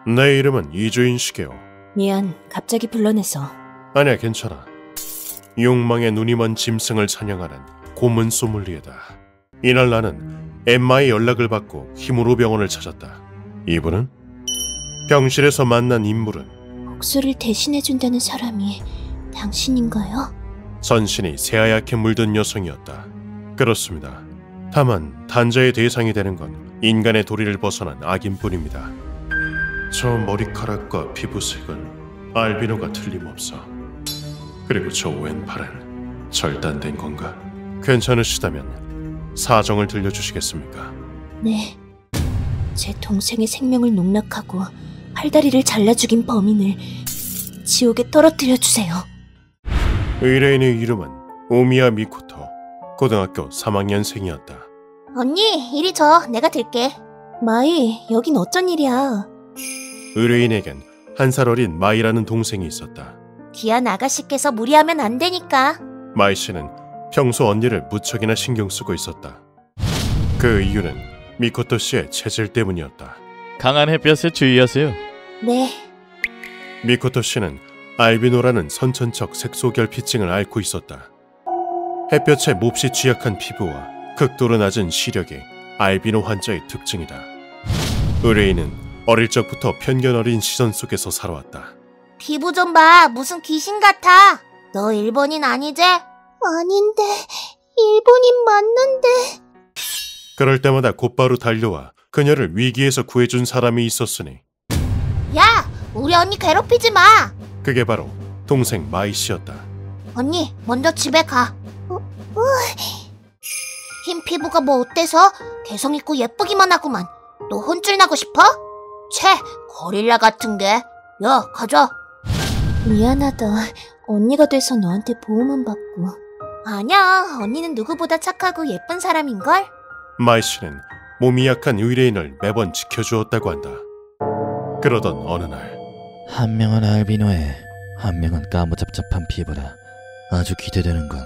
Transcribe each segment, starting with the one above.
내 이름은 이주인 시게오. 미안, 갑자기 불러내서. 아니야, 괜찮아. 욕망의 눈이 먼 짐승을 사냥하는 고문 소믈리에다. 이날 나는 엠마의 연락을 받고 힘으로 병원을 찾았다. 이분은? 병실에서 만난 인물은 복수를 대신해준다는 사람이 당신인가요? 전신이 새하얗게 물든 여성이었다. 그렇습니다. 다만 단자의 대상이 되는 건 인간의 도리를 벗어난 악인뿐입니다. 저 머리카락과 피부색은 알비노가 틀림없어. 그리고 저 왼팔은 절단된 건가? 괜찮으시다면 사정을 들려주시겠습니까? 네. 제 동생의 생명을 농락하고 팔다리를 잘라 죽인 범인을 지옥에 떨어뜨려 주세요. 의뢰인의 이름은 오미야 미코토. 고등학교 3학년생이었다. 언니, 이리 줘. 내가 들게. 마이, 여긴 어쩐 일이야? 의뢰인에겐 한 살 어린 마이라는 동생이 있었다. 귀한 아가씨께서 무리하면 안 되니까. 마이 씨는 평소 언니를 무척이나 신경 쓰고 있었다. 그 이유는 미코토 씨의 체질 때문이었다. 강한 햇볕에 주의하세요. 네. 미코토 씨는 알비노라는 선천적 색소결피증을 앓고 있었다. 햇볕에 몹시 취약한 피부와 극도로 낮은 시력이 알비노 환자의 특징이다. 의뢰인은 어릴 적부터 편견 어린 시선 속에서 살아왔다. 피부 좀 봐. 무슨 귀신 같아. 너 일본인 아니지? 아닌데. 일본인 맞는데. 그럴 때마다 곧바로 달려와 그녀를 위기에서 구해준 사람이 있었으니 야! 우리 언니 괴롭히지 마. 그게 바로 동생 마이 씨였다. 언니, 먼저 집에 가. 흰 피부가 뭐 어때서? 개성 있고 예쁘기만 하구만. 너 혼쭐 나고 싶어? 채, 고릴라 같은 게. 야, 가자. 미안하다. 언니가 돼서 너한테 보호만 받고. 아니야, 언니는 누구보다 착하고 예쁜 사람인걸? 마이 씨는 몸이 약한 의뢰인을 매번 지켜주었다고 한다. 그러던 어느 날 한 명은 알비노에 한 명은 까무잡잡한 피부라 아주 기대되는군.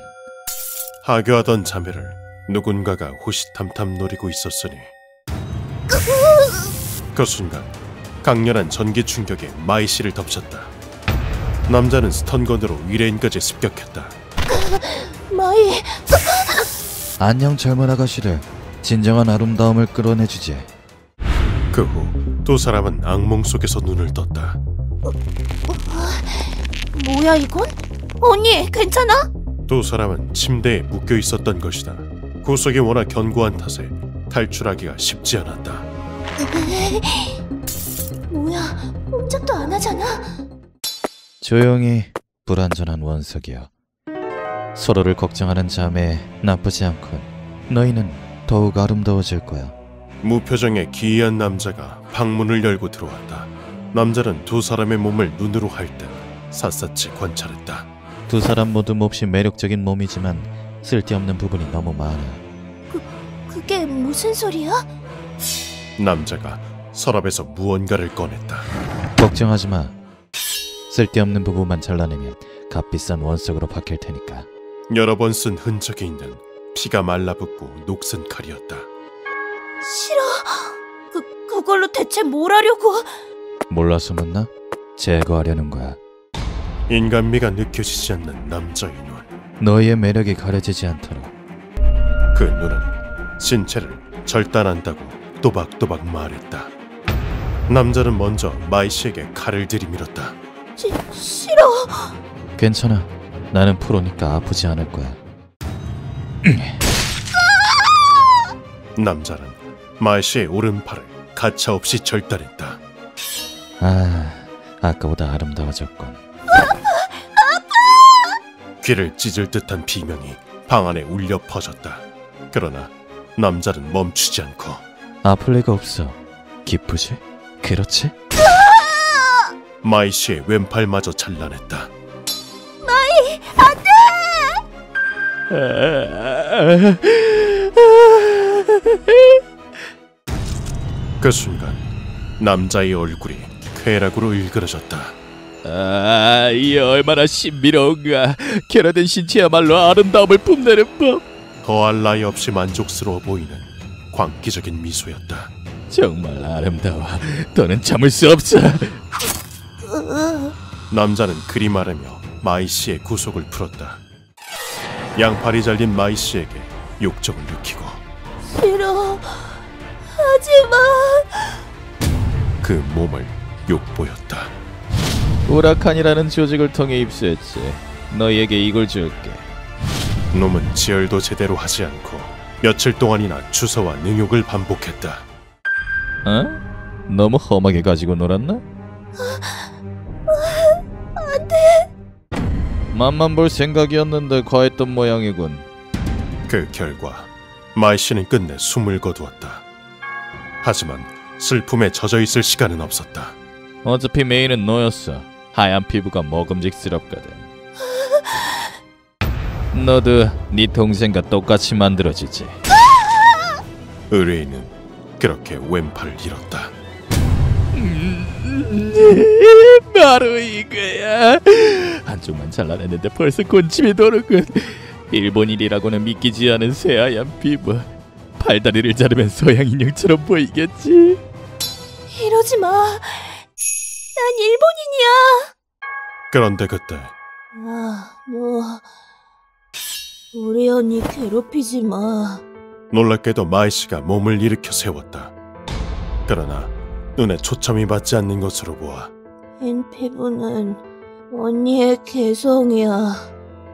하교하던 자매를 누군가가 호시탐탐 노리고 있었으니 그 순간 강렬한 전기 충격에 마이 씨를 덮쳤다. 남자는 스턴건으로 의뢰인까지 습격했다. 마이. 안녕 젊은 아가씨들. 진정한 아름다움을 끌어내주지. 그 후 두 사람은 악몽 속에서 눈을 떴다. 뭐야 이건? 언니, 괜찮아? 두 사람은 침대에 묶여 있었던 것이다. 구석이 워낙 견고한 탓에 탈출하기가 쉽지 않았다. 뭐야, 꼼짝도 안 하잖아. 조용히. 불완전한 원석이여. 서로를 걱정하는 자매 나쁘지 않군. 너희는 더욱 아름다워질 거야. 무표정의 기이한 남자가 방문을 열고 들어왔다. 남자는 두 사람의 몸을 눈으로 할 때 샅샅이 관찰했다. 두 사람 모두 몹시 매력적인 몸이지만 쓸데없는 부분이 너무 많아. 그게 무슨 소리야? 남자가 서랍에서 무언가를 꺼냈다. 걱정하지 마. 쓸데없는 부분만 잘라내면 값비싼 원석으로 바뀔 테니까. 여러 번 쓴 흔적이 있는 피가 말라붙고 녹슨 칼이었다. 싫어. 그걸로 대체 뭘 하려고? 몰라서 묻나? 제거하려는 거야. 인간미가 느껴지지 않는 남자의 눈. 너희의 매력이 가려지지 않도록. 그 눈은 신체를 절단한다고 또박또박 말했다. 남자는 먼저 마이 씨에게 칼을 들이밀었다. 싫어. 괜찮아. 나는 프로니까 아프지 않을 거야. 남자는 마이 씨의 오른팔을 가차없이 절단했다. 아까보다 아름다워졌군. 귀를 찢을 듯한 비명이 방 안에 울려 퍼졌다. 그러나 남자는 멈추지 않고 아플 리가 없어. 기쁘지? 그렇지? 마이 씨의 왼팔마저 잘라냈다. 마이, 안 돼! 그 순간 남자의 얼굴이 쾌락으로 일그러졌다. 이 얼마나 신비로운가. 결여된 신체야말로 아름다움을 뽐내는 법. 더할 나위 없이 만족스러워 보이는 광기적인 미소였다. 정말 아름다워. 더는 참을 수 없어. 남자는 그리 말하며 마이 씨의 구속을 풀었다. 양팔이 잘린 마이 씨에게 욕정을 느끼고 싫어. 하지마. 그 몸을 욕보였다. 우라칸이라는 조직을 통해 입수했지. 너희에게 이걸 줄게. 놈은 지혈도 제대로 하지 않고 며칠 동안이나 주서와 능욕을 반복했다. 어? 너무 험하게 가지고 놀았나? 안돼. 맛만 볼 생각이었는데 과했던 모양이군. 그 결과 마이 씨는 끝내 숨을 거두었다. 하지만 슬픔에 젖어있을 시간은 없었다. 어차피 메인은 너였어. 하얀 피부가 먹음직스럽거든. 너도 네 동생과 똑같이 만들어지지. 의뢰인은 그렇게 왼팔을 잃었다. 바로 이거야. 한쪽만 잘라냈는데 벌써 군침이 도는군. 일본인이라고는 믿기지 않은 새하얀 피부. 팔다리를 자르면 서양 인형처럼 보이겠지. 이러지 마. 난 일본인이야. 그런데 그때 너 우리 언니 괴롭히지 마. 놀랍게도 마이 씨가 몸을 일으켜 세웠다. 그러나 눈에 초점이 맞지 않는 것으로 보아 흰 피부는 언니의 개성이야.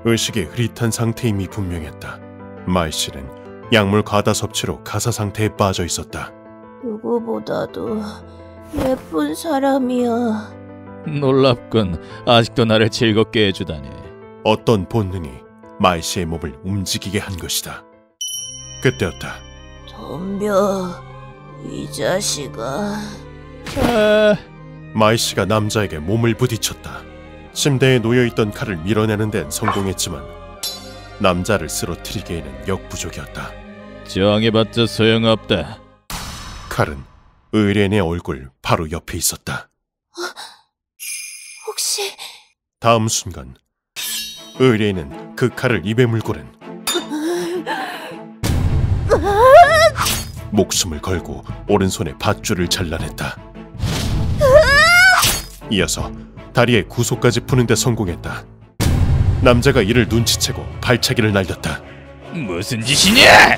의식이 흐릿한 상태임이 분명했다. 마이 씨는 약물 과다 섭취로 가사 상태에 빠져 있었다. 누구보다도 예쁜 사람이야. 놀랍군. 아직도 나를 즐겁게 해주다니. 어떤 본능이 마이 씨의 몸을 움직이게 한 것이다. 그때였다. 덤벼, 이 자식아. 마이 씨가 남자에게 몸을 부딪혔다. 침대에 놓여있던 칼을 밀어내는 데는 성공했지만 남자를 쓰러뜨리기에는 역부족이었다. 저항해봤자 소용없다. 칼은 의뢰인의 얼굴 바로 옆에 있었다. 혹시 다음 순간 의뢰인은 그 칼을 입에 물고는 목숨을 걸고 오른손에 밧줄을 잘라냈다. 이어서 다리에 구속까지 푸는 데 성공했다. 남자가 이를 눈치채고 발차기를 날렸다. 무슨 짓이냐?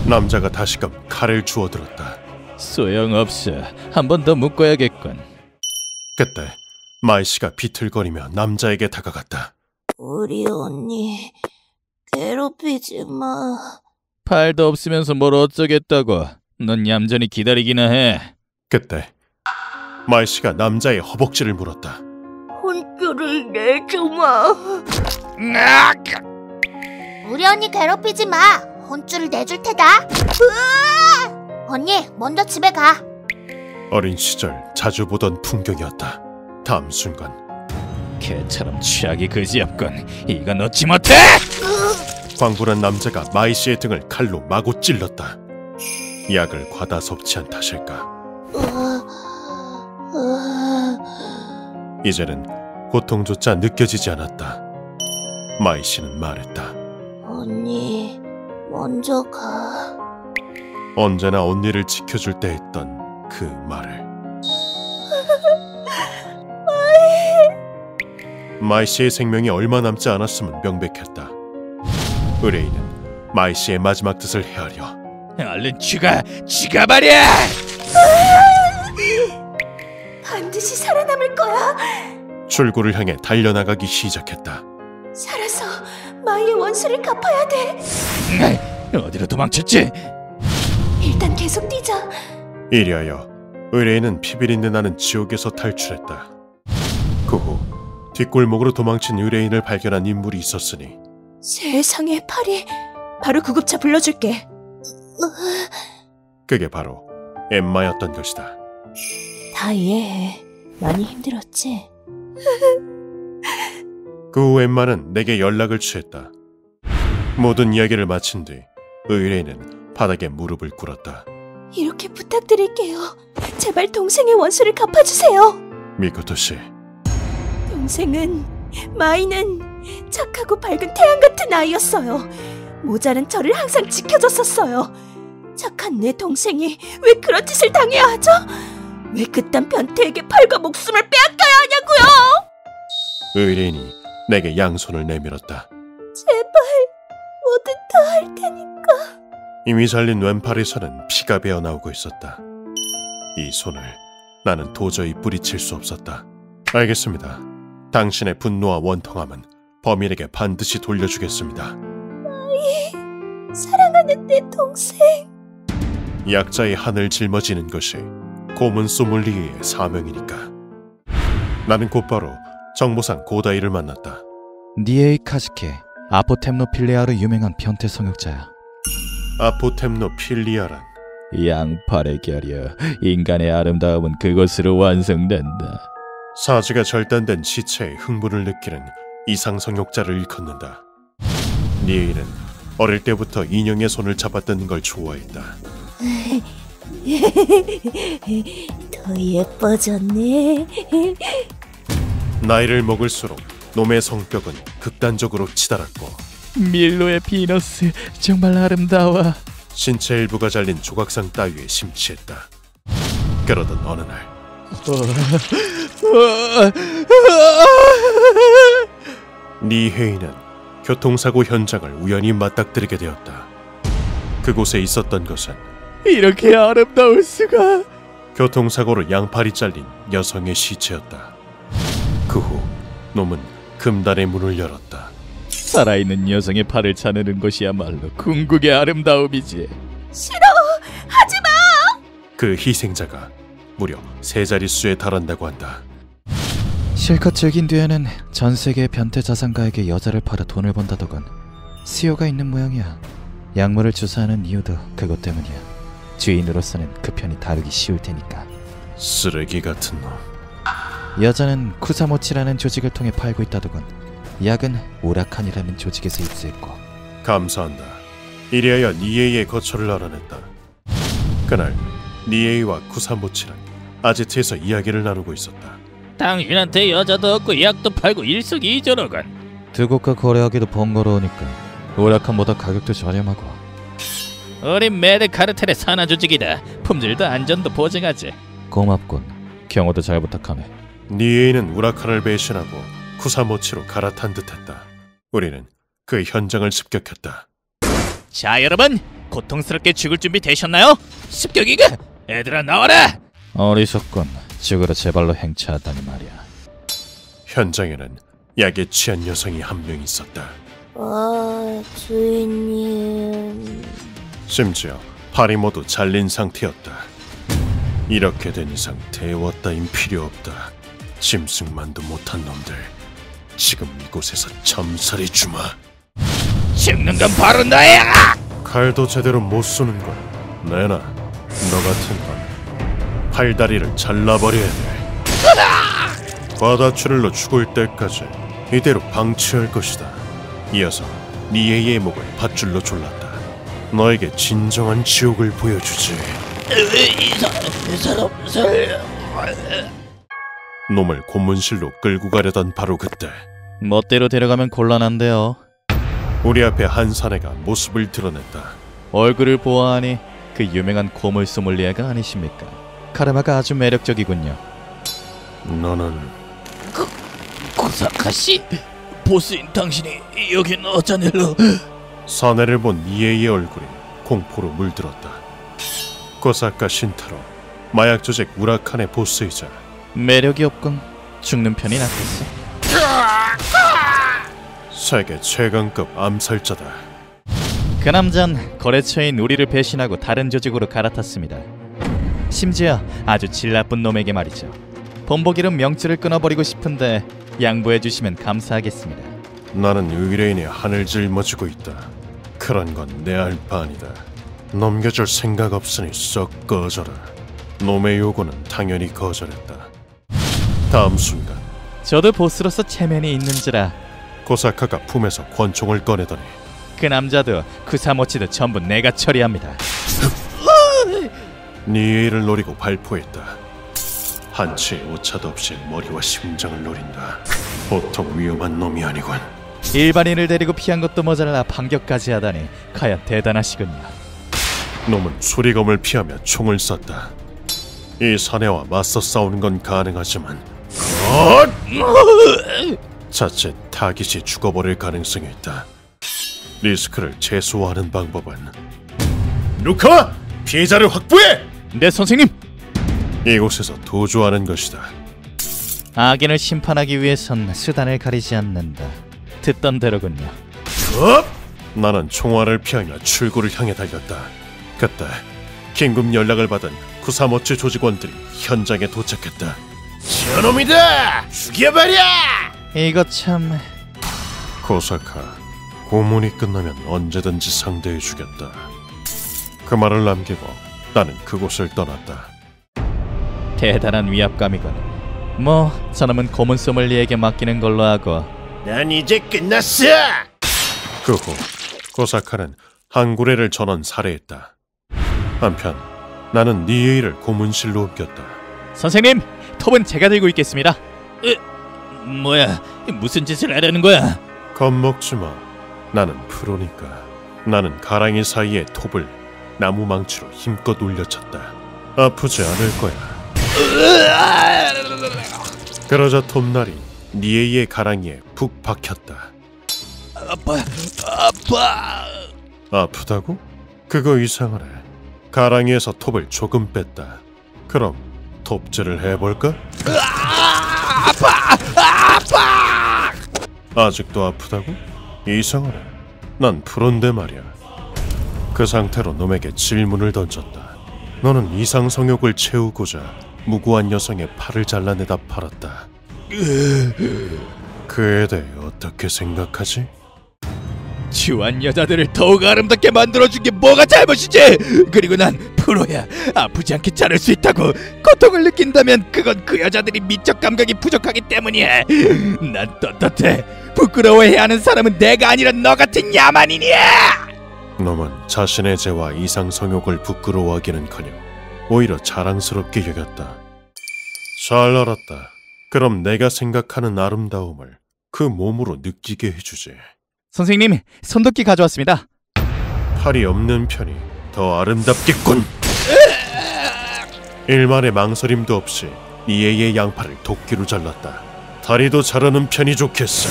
남자가 다시금 칼을 주워들었다. 소용없어. 한 번 더 묶어야겠군. 그때 마이 씨가 비틀거리며 남자에게 다가갔다. 우리 언니 괴롭히지 마. 팔도 없으면서 뭘 어쩌겠다고. 넌 얌전히 기다리기나 해. 그때 마이 씨가 남자의 허벅지를 물었다. 혼쭐을 내주마. 우리 언니 괴롭히지 마. 혼쭐을 내줄 테다. 언니, 먼저 집에 가. 어린 시절 자주 보던 풍경이었다. 다음 순간 개처럼 취하기 그지없군. 이건 얻지 못해! 광분한 남자가 마이 씨의 등을 칼로 마구 찔렀다. 약을 과다 섭취한 탓일까? 이제는 고통조차 느껴지지 않았다. 마이 씨는 말했다. 언니, 먼저 가. 언제나 언니를 지켜줄 때 했던 그 말을. 마이 씨의 생명이 얼마 남지 않았음은 명백했다. 의뢰인은 마이 씨의 마지막 뜻을 헤아려 얼른 죽어 말이야! 반드시 살아남을 거야. 출구를 향해 달려나가기 시작했다. 살아서 마이의 원수를 갚아야 돼. 어디로 도망쳤지? 일단 계속 뛰자. 이리하여 의뢰인은 피비린내 나는 지옥에서 탈출했다. 그 후 뒷골목으로 도망친 의뢰인을 발견한 인물이 있었으니 세상에, 파리. 바로 구급차 불러줄게. 그게 바로 엠마였던 것이다. 다 이해해. 많이 힘들었지? 그 후 엠마는 내게 연락을 취했다. 모든 이야기를 마친 뒤 의뢰인은 바닥에 무릎을 꿇었다. 이렇게 부탁드릴게요. 제발 동생의 원수를 갚아주세요. 미코토 씨, 마이는 착하고 밝은 태양 같은 아이였어요. 모자는 저를 항상 지켜줬었어요. 착한 내 동생이 왜 그런 짓을 당해야 하죠? 왜 그딴 변태에게 팔과 목숨을 빼앗겨야 하냐고요? 의뢰인이 내게 양손을 내밀었다. 제발 뭐든 다 할 테니까. 이미 잘린 왼팔에서는 피가 배어나오고 있었다. 이 손을 나는 도저히 뿌리칠 수 없었다. 알겠습니다. 당신의 분노와 원통함은 범인에게 반드시 돌려주겠습니다. 사랑하는 내 동생. 약자의 한을 짊어지는 것이 고문 소믈리에의 사명이니까. 나는 곧바로 정보상 고다이를 만났다. 니에이 카즈키, 아포템노필리아로 유명한 변태 성역자야. 아포템노필리아란 양팔의 결여, 인간의 아름다움은 그것으로 완성된다. 사지가 절단된 시체에 흥분을 느끼는 이상 성욕자를 일컫는다. 니에이는 어릴 때부터 인형의 손을 잡아뜯는 걸 좋아했다. 더 예뻐졌네. 나이를 먹을수록 놈의 성격은 극단적으로 치달았고 밀로의 비너스 정말 아름다워. 신체 일부가 잘린 조각상 따위에 심취했다. 그러던 어느 날 니헤이는 교통사고 현장을 우연히 맞닥뜨리게 되었다. 그곳에 있었던 것은 이렇게 아름다울 수가. 교통사고로 양팔이 잘린 여성의 시체였다. 그 후 놈은 금단의 문을 열었다. 살아있는 여성의 팔을 자르는 것이야말로 궁극의 아름다움이지. 싫어. 하지마. 그 희생자가 무려 3자릿수에 달한다고 한다. 실컷 즐긴 뒤에는 전 세계의 변태 자산가에게 여자를 팔아 돈을 번다더군. 수요가 있는 모양이야. 약물을 주사하는 이유도 그것 때문이야. 주인으로서는 그 편이 다루기 쉬울 테니까. 쓰레기 같은 놈. 여자는 쿠사모치라는 조직을 통해 팔고 있다더군. 약은 우라칸이라는 조직에서 입수했고. 감사한다. 이리하여 니에이의 거처를 알아냈다. 그날 니에이와 쿠사모치는 아지트에서 이야기를 나누고 있었다. 당신한테 여자도 없고 약도 팔고 일석이조로군. 두 곳과 거래하기도 번거로우니까 우라칸보다 가격도 저렴하고. 우린 메드카르텔의 산하 조직이다. 품질도 안전도 보증하지. 고맙군. 경호도 잘 부탁하네. 니에이는 우라칸을 배신하고 쿠사모치로 갈아탄 듯했다. 우리는 그 현장을 습격했다. 자 여러분, 고통스럽게 죽을 준비 되셨나요? 습격이가! 애들아 나와라! 어리석군. 죽으러 제 발로 행차하다니 말이야. 현장에는 약에 취한 여성이 한 명 있었다. 주인님. 심지어 팔이 모두 잘린 상태였다. 이렇게 된 이상 대화 따윈 필요 없다. 짐승만도 못한 놈들, 지금 이곳에서 점살이 주마. 죽는 건 바로 너야! 칼도 제대로 못 쏘는 걸 내놔. 너 같은 건 팔다리를 잘라버려야 돼. 바다추를로 죽을 때까지 이대로 방치할 것이다. 이어서 니에이의 목을 밧줄로 졸랐다. 너에게 진정한 지옥을 보여주지. 이 사람 살려. 놈을 고문실로 끌고 가려던 바로 그때 멋대로 데려가면 곤란한데요. 우리 앞에 한 사내가 모습을 드러냈다. 얼굴을 보아하니 그 유명한 고물 소믈리에가 아니십니까? 카르마가 아주 매력적이군요. 너는 고사카씨? 보스인 당신이 여긴 어쩐 일로? 사내를 본 니에이의 얼굴이 공포로 물들었다. 고사카 신타로, 마약 조직 우라칸의 보스이자 매력이 없군. 죽는 편이 낫겠어. 세계 최강급 암살자다. 그 남잔 거래처인 우리를 배신하고 다른 조직으로 갈아탔습니다. 심지어 아주 질 나쁜 놈에게 말이죠. 본보기름 명줄을 끊어버리고 싶은데 양보해주시면 감사하겠습니다. 나는 의뢰인의 한을 짊어지고 있다. 그런 건 내 알 바 아니다. 넘겨줄 생각 없으니 썩 꺼져라. 놈의 요구는 당연히 거절했다. 다음 순간 저도 보스로서 체면이 있는지라 고사카가 품에서 권총을 꺼내더니 그 남자도 쿠사모치도 전부 내가 처리합니다. 니에이를 노리고 발포했다. 한치의 오차도 없이 머리와 심장을 노린다. 보통 위험한 놈이 아니군. 일반인을 데리고 피한 것도 모자라 반격까지 하다니 과연 대단하시군요. 놈은 수리검을 피하며 총을 쐈다. 이 사내와 맞서 싸우는 건 가능하지만 자칫 타깃이 죽어버릴 가능성이 있다. 리스크를 최소화하는 방법은 루카! 피해자를 확보해! 네, 선생님. 이곳에서 도주하는 것이다. 악인을 심판하기 위해선 수단을 가리지 않는다. 듣던 대로군요. 나는 총알을 피하며 출구를 향해 달렸다. 그때 긴급 연락을 받은 쿠사모츠 조직원들이 현장에 도착했다. 저놈이다! 죽여버려! 이거 참... 고사카, 고문이 끝나면 언제든지 상대해주겠다. 그 말을 남기고 나는 그곳을 떠났다. 대단한 위압감이군. 뭐 저놈은 고문 소믈리에게 맡기는 걸로 하고. 난 이제 끝났어! 그 후 고사카는 한구레를 전원 살해했다. 한편 나는 니에이를 고문실로 옮겼다. 선생님, 톱은 제가 들고 있겠습니다. 뭐야, 무슨 짓을 하려는 거야? 겁먹지 마. 나는 프로니까. 나는 가랑이 사이에 톱을 나무 망치로 힘껏 울려쳤다. 아프지 않을 거야. 그러자 톱날이 니에이의 가랑이에 푹 박혔다. 아파. 아프다고? 그거 이상하네. 가랑이에서 톱을 조금 뺐다. 그럼 톱질을 해볼까? 아파! 아직도 아프다고? 이상하네. 난 프로인데 말이야. 그 상태로 놈에게 질문을 던졌다. 너는 이상 성욕을 채우고자 무고한 여성의 팔을 잘라내다 팔았다. 그에 대해 어떻게 생각하지? 추한 여자들을 더욱 아름답게 만들어준 게 뭐가 잘못이지? 그리고 난 프로야. 아프지 않게 자를 수 있다고. 고통을 느낀다면 그건 그 여자들이 미적 감각이 부족하기 때문이야. 난 떳떳해. 부끄러워해야 하는 사람은 내가 아니라 너 같은 야만인이야. 놈은 자신의 죄와 이상 성욕을 부끄러워하기는커녕 오히려 자랑스럽게 여겼다. 잘 알았다. 그럼 내가 생각하는 아름다움을 그 몸으로 느끼게 해주지. 선생님, 손도끼 가져왔습니다. 팔이 없는 편이 더 아름답겠군. 일말의 망설임도 없이 니에이의 양팔을 도끼로 잘랐다. 다리도 자르는 편이 좋겠어.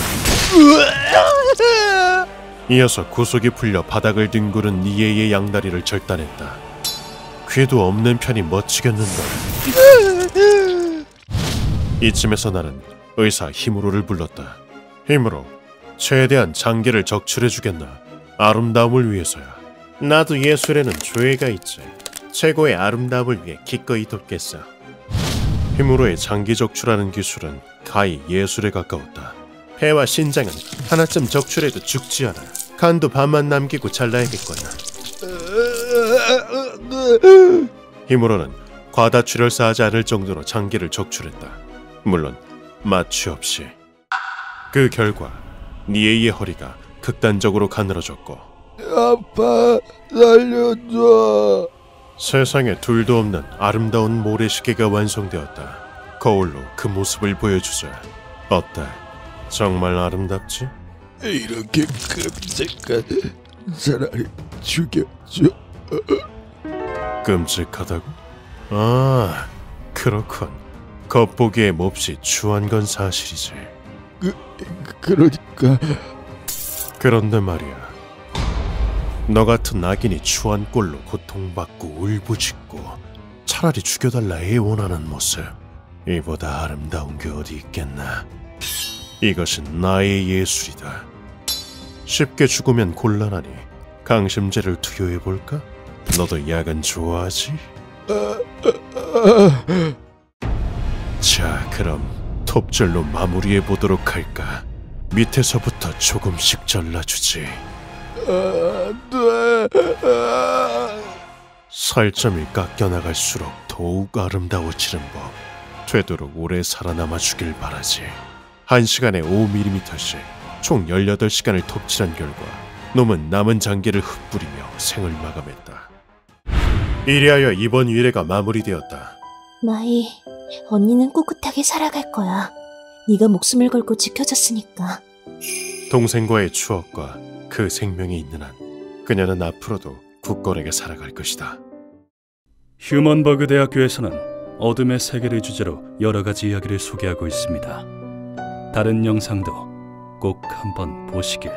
이어서 구속이 풀려 바닥을 뒹구른 니에이의 양다리를 절단했다. 귀도 없는 편이 멋지겠는걸. 이쯤에서 나는 의사 히무로를 불렀다. 히무로, 최대한 장기를 적출해주겠나? 아름다움을 위해서야. 나도 예술에는 조예가 있지. 최고의 아름다움을 위해 기꺼이 돕겠어. 히무로의 장기 적출하는 기술은 가히 예술에 가까웠다. 폐와 신장은 하나쯤 적출해도 죽지 않아. 간도 반만 남기고 잘라야겠거나. 히무로는 과다출혈사하지 않을 정도로 장기를 적출했다. 물론 마취 없이. 그 결과 니에이의 허리가 극단적으로 가늘어졌고 아빠 살려줘. 세상에 둘도 없는 아름다운 모래시계가 완성되었다. 거울로 그 모습을 보여주자. 어때? 정말 아름답지? 이렇게 끔찍한 차라리 죽여줘. 끔찍하다고? 아, 그렇군. 겉보기에 몹시 추한 건 사실이지. 그러니까 그런데 말이야, 너 같은 악인이 추한 꼴로 고통받고 울부짖고 차라리 죽여달라 애원하는 모습, 이보다 아름다운 게 어디 있겠나. 이것은 나의 예술이다. 쉽게 죽으면 곤란하니 강심제를 투여해볼까? 너도 약은 좋아하지? 자, 그럼 톱질로 마무리해보도록 할까? 밑에서부터 조금씩 잘라주지. 살점이 깎여나갈수록 더욱 아름다워지는 법. 되도록 오래 살아남아 주길 바라지. 1시간에 5mm씩 총 18시간을 톱질한 결과 놈은 남은 장기를 흩뿌리며 생을 마감했다. 이리하여 이번 위례가 마무리되었다. 마이, 언니는 꿋꿋하게 살아갈 거야. 네가 목숨을 걸고 지켜줬으니까. 동생과의 추억과 그 생명이 있는 한 그녀는 앞으로도 굳건하게 살아갈 것이다. 휴먼버그 대학교에서는 어둠의 세계를 주제로 여러 가지 이야기를 소개하고 있습니다. 다른 영상도 꼭 한번 보시길.